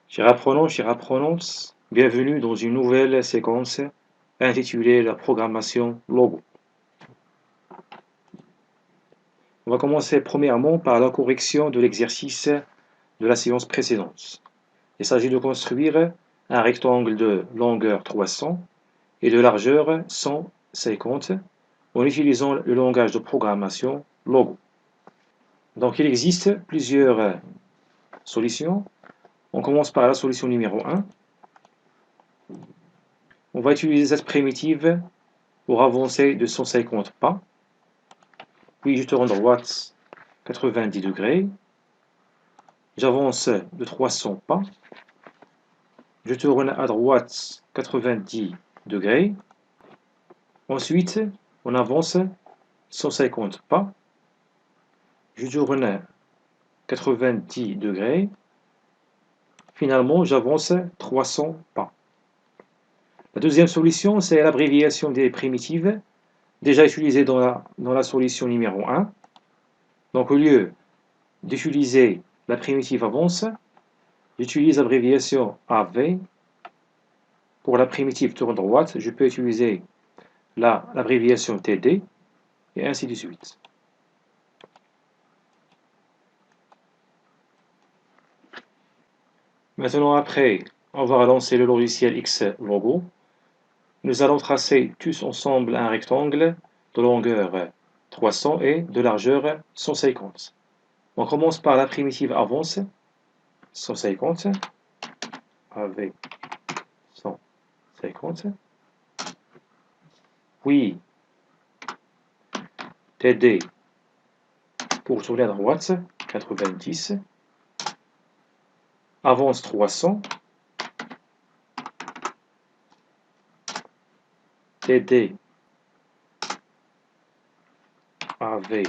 Chers apprenants, chères apprenantes, bienvenue dans une nouvelle séquence intitulée la programmation Logo. On va commencer premièrement par la correction de l'exercice de la séance précédente. Il s'agit de construire un rectangle de longueur 300 et de largeur 150 en utilisant le langage de programmation Logo. Donc il existe plusieurs solutions. On commence par la solution numéro 1. On va utiliser cette primitive pour avancer de 150 pas. Puis je tourne droite 90 degrés. J'avance de 300 pas. Je tourne à droite 90 degrés. Ensuite, on avance 150 pas. Je tourne 90 degrés. Finalement, j'avance 300 pas. La deuxième solution, c'est l'abréviation des primitives, déjà utilisée dans la solution numéro 1. Donc, au lieu d'utiliser la primitive avance, j'utilise l'abréviation AV. Pour la primitive tourne droite, je peux utiliser l'abréviation TD, et ainsi de suite. Maintenant, après avoir lancé le logiciel Xlogo, nous allons tracer tous ensemble un rectangle de longueur 300 et de largeur 150. On commence par la primitive avance, 150, avec 150. Puis, TD pour tourner à droite, 90. Avance 300. TD AV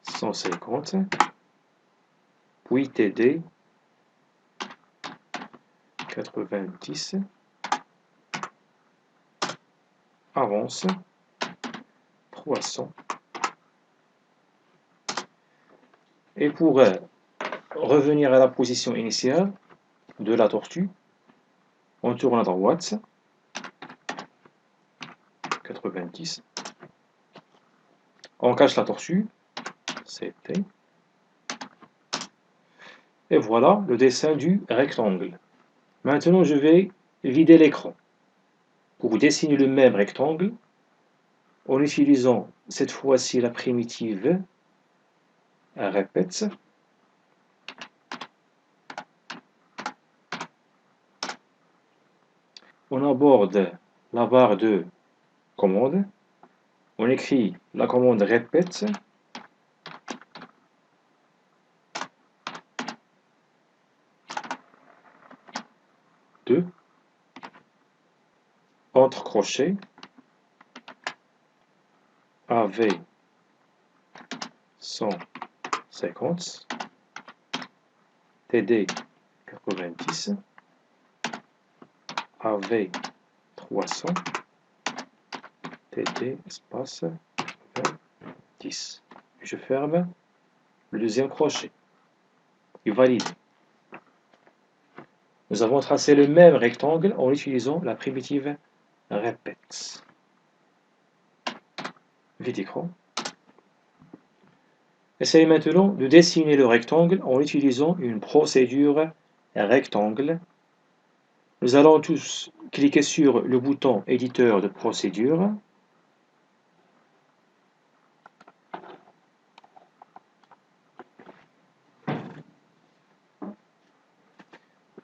150. Puis TD 90. Avance 300. Et pour revenir à la position initiale de la tortue, on tourne à droite, 90. On cache la tortue, c'était. Et voilà le dessin du rectangle. Maintenant, je vais vider l'écran. Pour dessiner le même rectangle, en utilisant cette fois-ci la primitive répète. On aborde la barre de commande. On écrit la commande répète. Entre crochets, AV 150, TD 90, AV 300, TD espace 10. Je ferme le deuxième crochet. Il valide. Nous avons tracé le même rectangle en utilisant la primitive répète. Vide écran. Essayez maintenant de dessiner le rectangle en utilisant une procédure rectangle. Nous allons tous cliquer sur le bouton éditeur de procédure.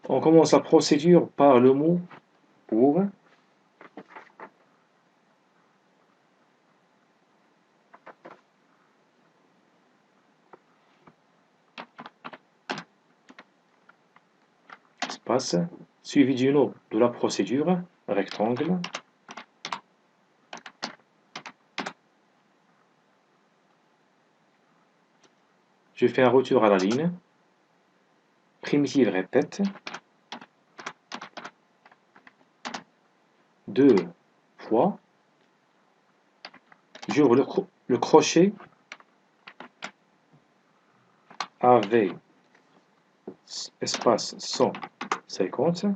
On commence la procédure par le mot pour. Espace, suivi du nom de la procédure, rectangle. Je fais un retour à la ligne. Primitive répète. 2 fois. J'ouvre le crochet AV espace 150,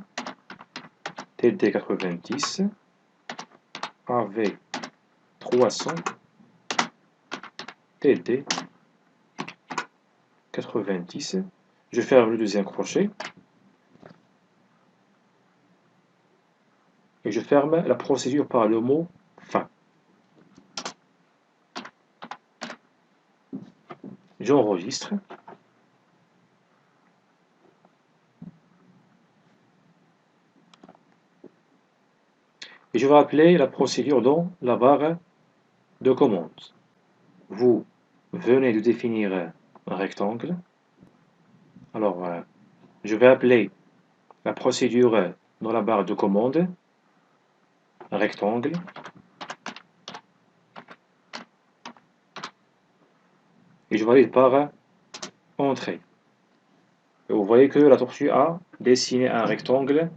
TD 90, AV 300, TD 90. Je ferme le deuxième crochet et je ferme la procédure par le mot fin. J'enregistre. Et je vais appeler la procédure dans la barre de commande. Vous venez de définir un rectangle. Alors, je vais appeler la procédure dans la barre de commande, un rectangle. Et je valide par entrée. Et vous voyez que la tortue a dessiné un rectangle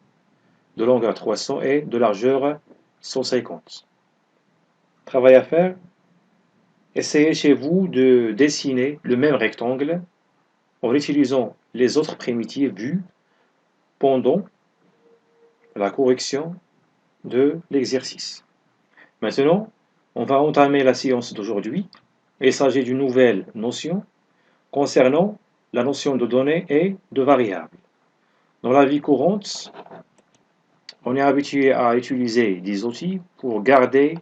de longueur 300 et de largeur 150. Travail à faire. Essayez chez vous de dessiner le même rectangle en utilisant les autres primitives vues pendant la correction de l'exercice. Maintenant, on va entamer la séance d'aujourd'hui. Il s'agit d'une nouvelle notion concernant la notion de données et de variables. Dans la vie courante, on est habitué à utiliser des outils pour garder,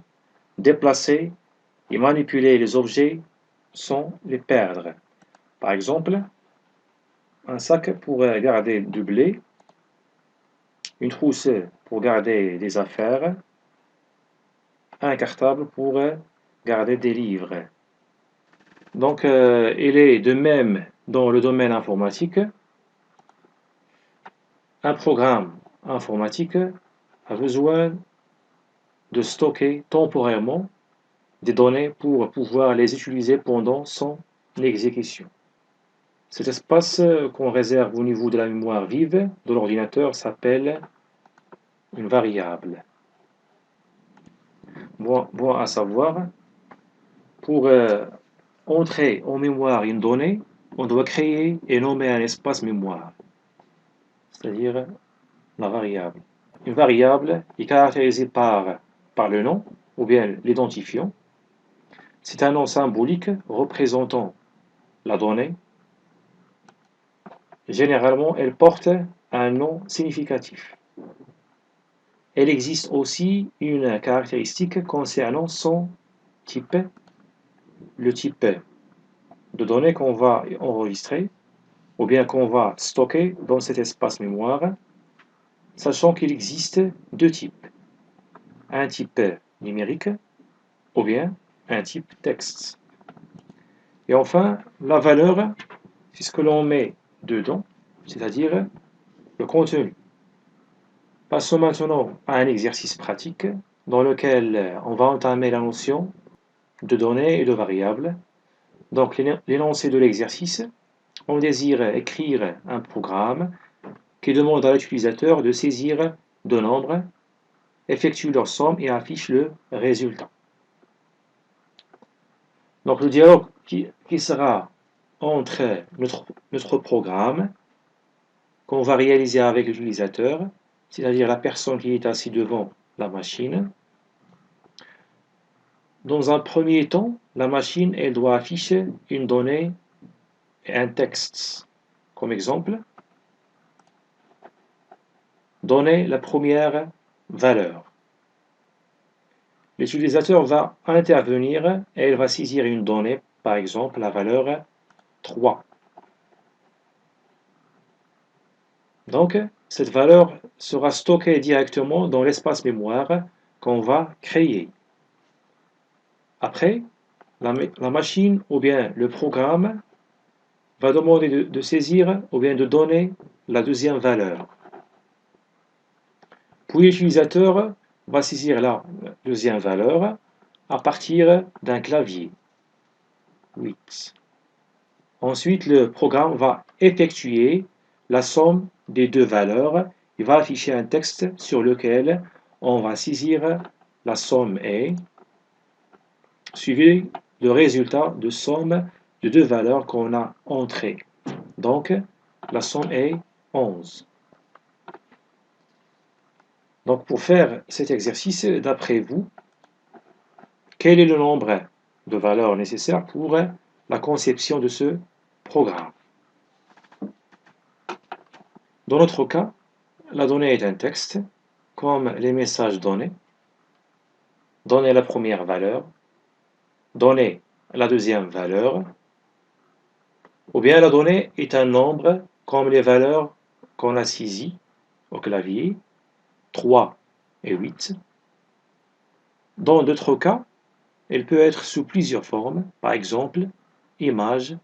déplacer et manipuler les objets sans les perdre. Par exemple, un sac pour garder du blé, une trousse pour garder des affaires, un cartable pour garder des livres. Donc, il est de même dans le domaine informatique. Un programme informatique a besoin de stocker temporairement des données pour pouvoir les utiliser pendant son exécution. Cet espace qu'on réserve au niveau de la mémoire vive de l'ordinateur s'appelle une variable. Bon à savoir, pour entrer en mémoire une donnée, on doit créer et nommer un espace mémoire, c'est-à-dire la variable. Une variable est caractérisée par le nom ou bien l'identifiant. C'est un nom symbolique représentant la donnée. Généralement, elle porte un nom significatif. Elle existe aussi une caractéristique concernant son type, le type de données qu'on va enregistrer ou bien qu'on va stocker dans cet espace mémoire, sachant qu'il existe deux types. Un type numérique ou bien un type texte. Et enfin, la valeur, c'est ce que l'on met dedans, c'est-à-dire le contenu. Passons maintenant à un exercice pratique dans lequel on va entamer la notion de données et de variables. Donc, l'énoncé de l'exercice, on désire écrire un programme qui demande à l'utilisateur de saisir deux nombres, effectue leur somme et affiche le résultat. Donc, le dialogue qui sera entre notre programme qu'on va réaliser avec l'utilisateur, c'est-à-dire la personne qui est assise devant la machine. Dans un premier temps, la machine elle doit afficher une donnée et un texte. Comme exemple, donner la première valeur. L'utilisateur va intervenir et il va saisir une donnée, par exemple la valeur 3. Donc, cette valeur sera stockée directement dans l'espace mémoire qu'on va créer. Après, la machine ou bien le programme va demander de saisir ou bien de donner la deuxième valeur. Puis l'utilisateur va saisir la deuxième valeur à partir d'un clavier. 8. Ensuite, le programme va effectuer la somme des deux valeurs. Il va afficher un texte sur lequel on va saisir la somme et suivi le résultat de somme de deux valeurs qu'on a entrées. Donc, la somme est 11. Donc pour faire cet exercice, d'après vous, quel est le nombre de valeurs nécessaires pour la conception de ce programme? Dans notre cas, la donnée est un texte, comme les messages donnés. Donner la première valeur, donner la deuxième valeur, ou bien la donnée est un nombre, comme les valeurs qu'on a saisies au clavier, 3 et 8. Dans d'autres cas, elle peut être sous plusieurs formes, par exemple, image,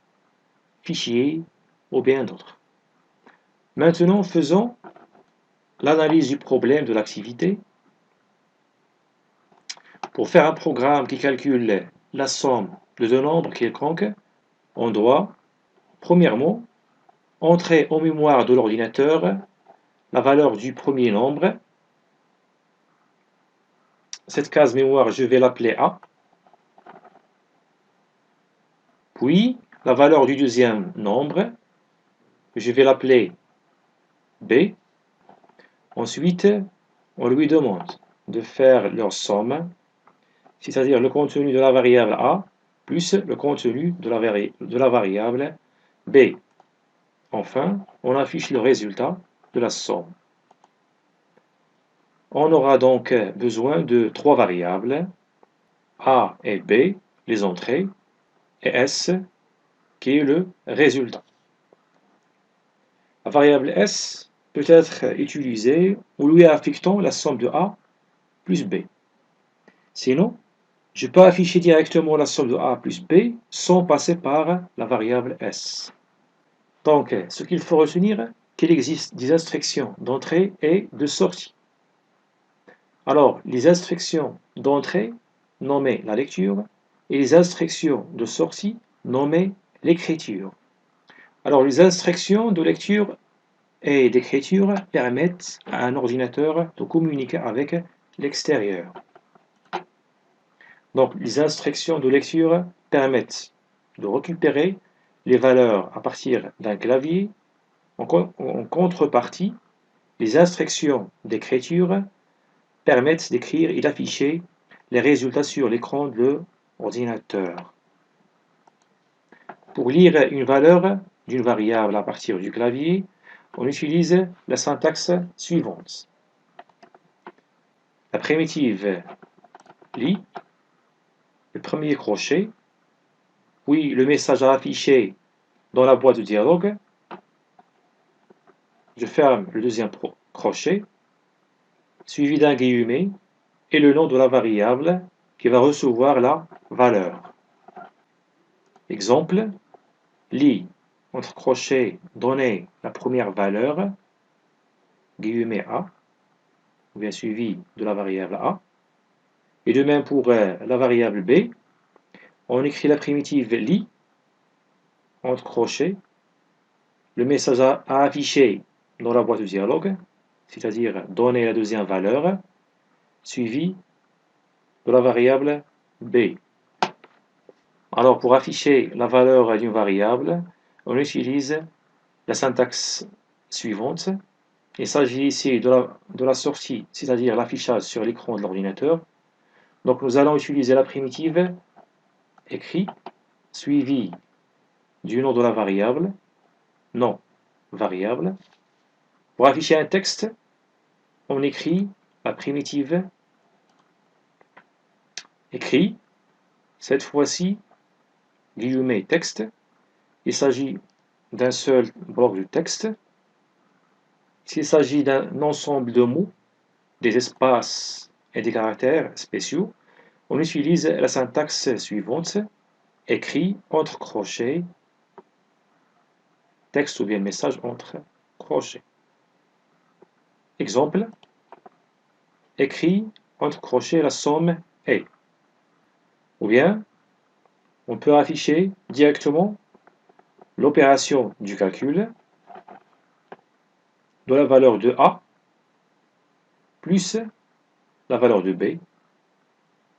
fichier, ou bien d'autres. Maintenant, faisons l'analyse du problème de l'activité. Pour faire un programme qui calcule la somme de deux nombres quelconques, on doit, premièrement, entrer en mémoire de l'ordinateur la valeur du premier nombre. Cette case mémoire, je vais l'appeler A. Puis, la valeur du deuxième nombre, je vais l'appeler B. Ensuite, on lui demande de faire leur somme, c'est-à-dire le contenu de la variable A plus le contenu de la variable B. Enfin, on affiche le résultat de la somme. On aura donc besoin de trois variables, A et B, les entrées, et S, qui est le résultat. La variable S peut être utilisée en lui affectant la somme de A plus B. Sinon, je peux afficher directement la somme de A plus B sans passer par la variable S. Donc, ce qu'il faut retenir, qu'il existe des instructions d'entrée et de sortie. Alors, les instructions d'entrée, nommées la lecture, et les instructions de sortie, nommées l'écriture. Alors, les instructions de lecture et d'écriture permettent à un ordinateur de communiquer avec l'extérieur. Donc, les instructions de lecture permettent de récupérer les valeurs à partir d'un clavier. En contrepartie, les instructions d'écriture permettent d'écrire et d'afficher les résultats sur l'écran de l'ordinateur. Pour lire une valeur d'une variable à partir du clavier, on utilise la syntaxe suivante. La primitive lit, le premier crochet, puis le message à afficher dans la boîte de dialogue. Je ferme le deuxième crochet, suivi d'un guillemet et le nom de la variable qui va recevoir la valeur. Exemple, lit, entre crochets, donner la première valeur, guillemet A, bien suivi de la variable A. Et de même pour la variable B, on écrit la primitive lit, entre crochets, le message à afficher dans la boîte de dialogue, c'est-à-dire donner la deuxième valeur, suivi de la variable B. Alors pour afficher la valeur d'une variable, on utilise la syntaxe suivante. Il s'agit ici de la sortie, c'est-à-dire l'affichage sur l'écran de l'ordinateur. Donc nous allons utiliser la primitive écrit, suivi du nom de la variable, nom variable. Pour afficher un texte, on écrit la primitive écrit, cette fois-ci, guillemet texte. Il s'agit d'un seul bloc de texte. S'il s'agit d'un ensemble de mots, des espaces et des caractères spéciaux, on utilise la syntaxe suivante, écrit entre crochets, texte ou bien message entre crochets. Exemple, écrit entre crochets la somme est. Ou bien, on peut afficher directement l'opération du calcul de la valeur de A plus la valeur de B.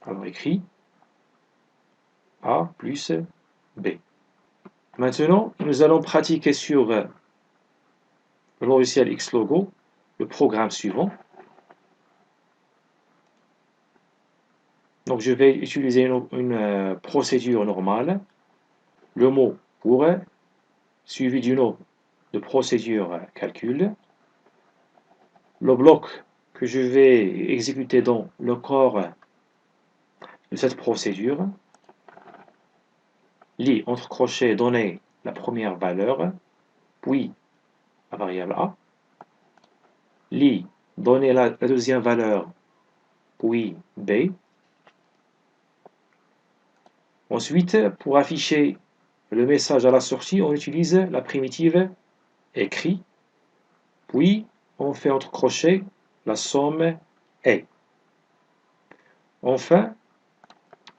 Alors écrit A plus B. Maintenant, nous allons pratiquer sur le logiciel Xlogo, le programme suivant. Donc je vais utiliser une procédure normale, le mot pour, suivi du nom de procédure calcul. Le bloc que je vais exécuter dans le corps de cette procédure, lit entre crochets donner la première valeur, puis la variable a, lit donner la deuxième valeur, puis b. Ensuite, pour afficher le message à la sortie, on utilise la primitive écrit, puis on fait entre crochets la somme est. Enfin,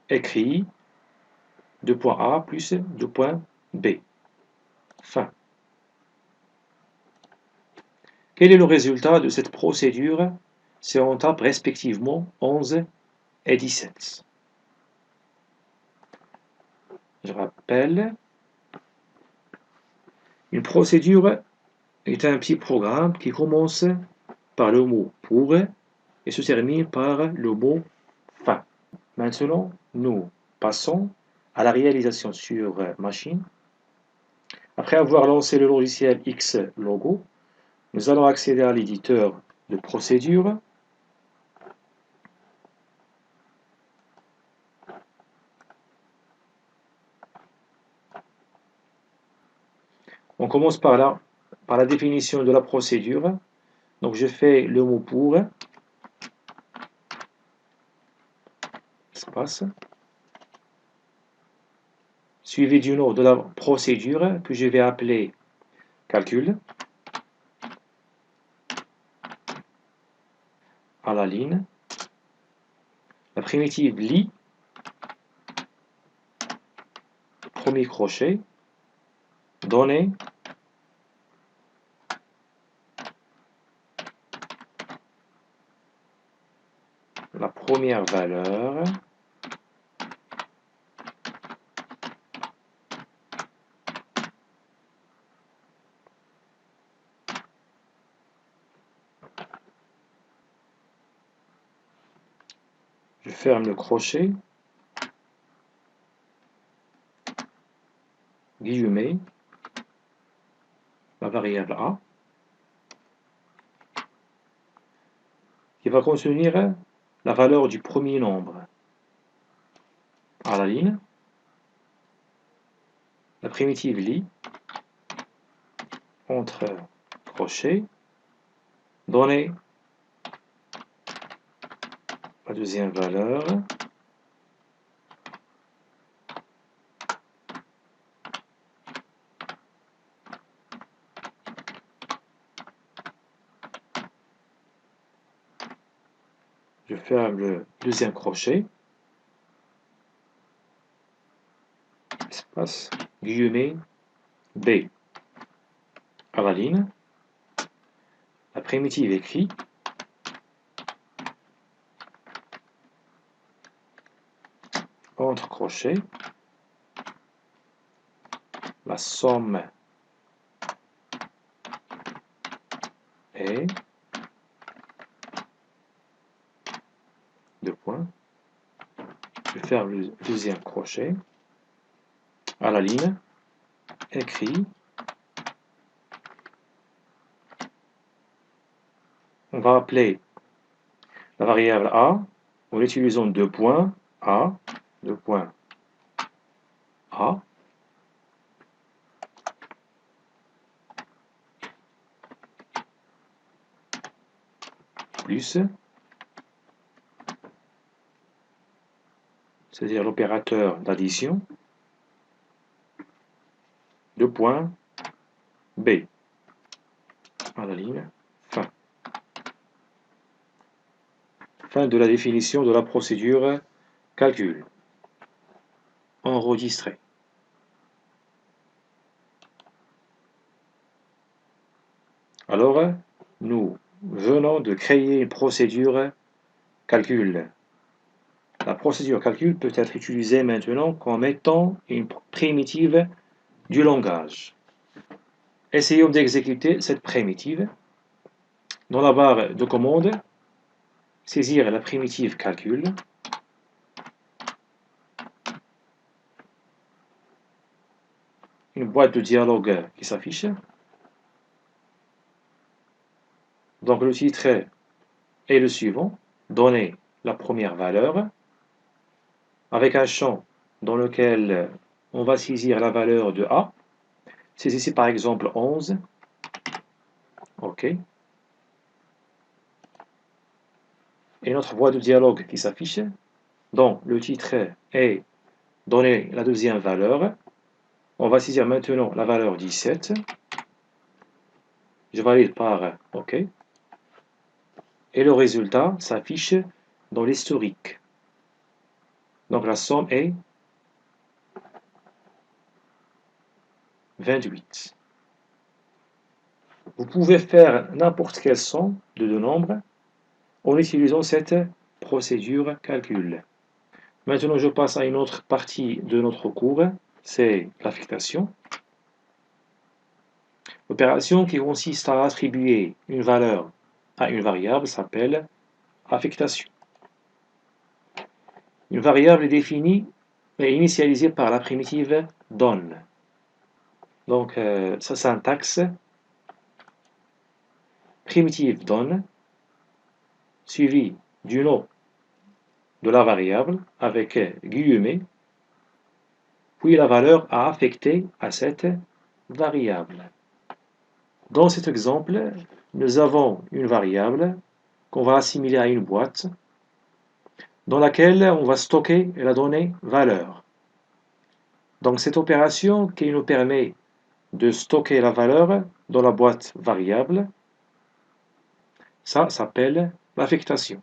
écrit 2.a plus 2.b. Fin. Quel est le résultat de cette procédure si on tape respectivement 11 et 17? Je rappelle, une procédure est un petit programme qui commence par le mot pour et se termine par le mot fin. Maintenant, nous passons à la réalisation sur machine. Après avoir lancé le logiciel Xlogo, nous allons accéder à l'éditeur de procédure. On commence par la définition de la procédure. Donc je fais le mot pour, espace, suivi du nom de la procédure que je vais appeler calcul, à la ligne, la primitive lit, premier crochet, donner, la première valeur, je ferme le crochet, guillemets, la variable a, qui va contenir la valeur du premier nombre, à la ligne, la primitive lit, entre crochets, donner la deuxième valeur, je ferme le deuxième crochet, espace, guillemets, B, à la ligne, la primitive écrit, entre crochets, la somme est, deux points, je ferme le deuxième crochet, à la ligne, écrit, on va appeler la variable a en utilisant deux points, a, deux points, a, plus, c'est-à-dire l'opérateur d'addition, deux points, B, à la ligne, fin. Fin de la définition de la procédure calcul. Enregistré. Alors, nous venons de créer une procédure calcul. La procédure calcul peut être utilisée maintenant comme étant une primitive du langage. Essayons d'exécuter cette primitive. Dans la barre de commande, saisir la primitive calcul. Une boîte de dialogue qui s'affiche. Donc le titre est le suivant, donner la première valeur, avec un champ dans lequel on va saisir la valeur de A. C'est ici par exemple 11. OK. Et notre boîte de dialogue qui s'affiche. Donc le titre est donner la deuxième valeur. On va saisir maintenant la valeur 17. Je valide par OK. Et le résultat s'affiche dans l'historique. Donc la somme est 28. Vous pouvez faire n'importe quelle somme de deux nombres en utilisant cette procédure calcul. Maintenant, je passe à une autre partie de notre cours, c'est l'affectation. L'opération qui consiste à attribuer une valeur à une variable s'appelle affectation. Une variable est définie et initialisée par la primitive donne. Donc, sa syntaxe, primitive donne, suivie du nom de la variable avec guillemets, puis la valeur à affecter à cette variable. Dans cet exemple, nous avons une variable qu'on va assimiler à une boîte dans laquelle on va stocker la donnée valeur. Donc cette opération qui nous permet de stocker la valeur dans la boîte variable, ça s'appelle l'affectation.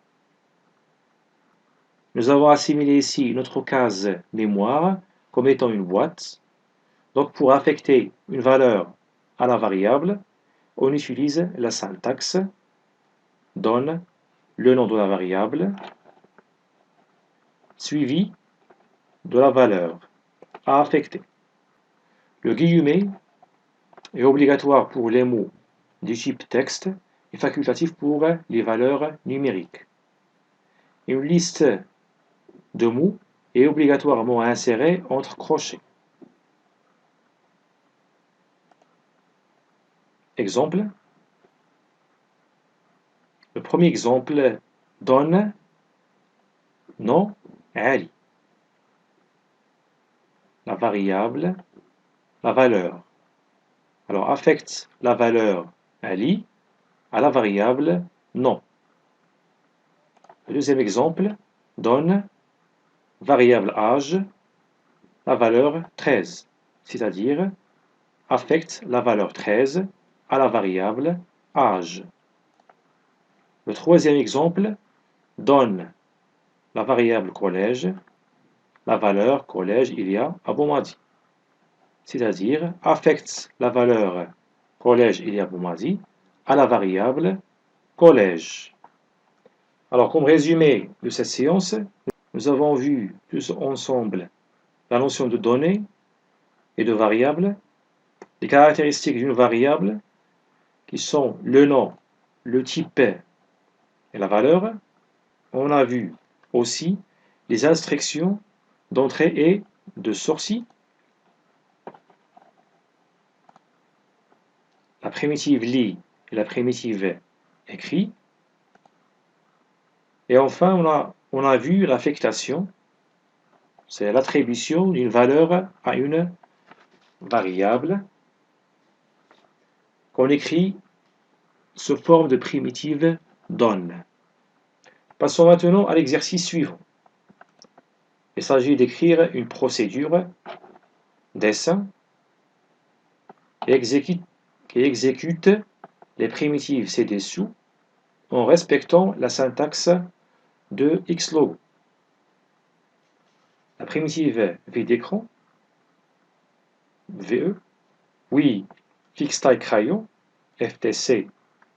Nous avons assimilé ici notre case mémoire comme étant une boîte. Donc pour affecter une valeur à la variable, on utilise la syntaxe donne le nom de la variable suivi de la valeur à affecter. Le guillemet est obligatoire pour les mots du type texte et facultatif pour les valeurs numériques. Une liste de mots est obligatoirement insérée entre crochets. Exemple. Le premier exemple donne nom Ali. La variable, la valeur. Alors affecte la valeur Ali à la variable nom. Le deuxième exemple donne variable âge, la valeur 13, c'est-à-dire affecte la valeur 13 à la variable âge. Le troisième exemple donne la variable collège, la valeur collège il y a à Boumadi, c'est-à-dire affecte la valeur collège il y a Boumadi à la variable collège. Alors comme résumé de cette séance, nous avons vu tous ensemble la notion de données et de variables, les caractéristiques d'une variable qui sont le nom, le type et la valeur. On a vu aussi les instructions d'entrée et de sortie, la primitive lit et la primitive écrit. Et enfin, on a vu l'affectation, c'est l'attribution d'une valeur à une variable qu'on écrit sous forme de primitive donne. Passons maintenant à l'exercice suivant. Il s'agit d'écrire une procédure dessin qui exécute les primitives ci-dessous en respectant la syntaxe de Xlogo. La primitive vide d'écran, VE, oui, fixe taille crayon, FTC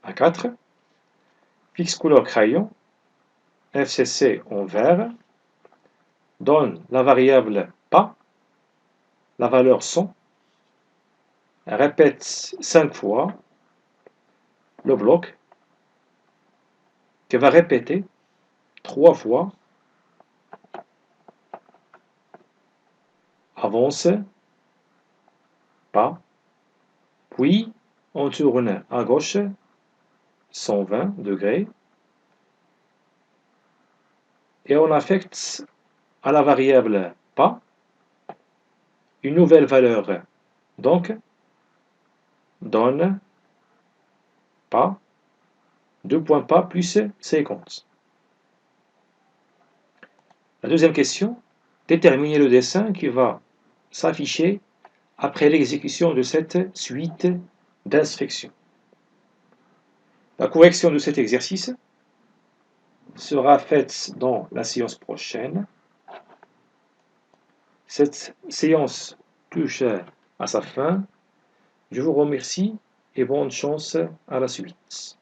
à 4, fixe couleur crayon, FCC en vert, donne la variable pas, la valeur 100, répète 5 fois le bloc, qui va répéter 3 fois, avance, pas, puis on tourne à gauche, 120 degrés, et on affecte à la variable pas une nouvelle valeur. Donc, donne pas, 2 points pas plus 50. La deuxième question, déterminer le dessin qui va s'afficher après l'exécution de cette suite d'instructions. La correction de cet exercice sera faite dans la séance prochaine. Cette séance touche à sa fin. Je vous remercie et bonne chance à la suite.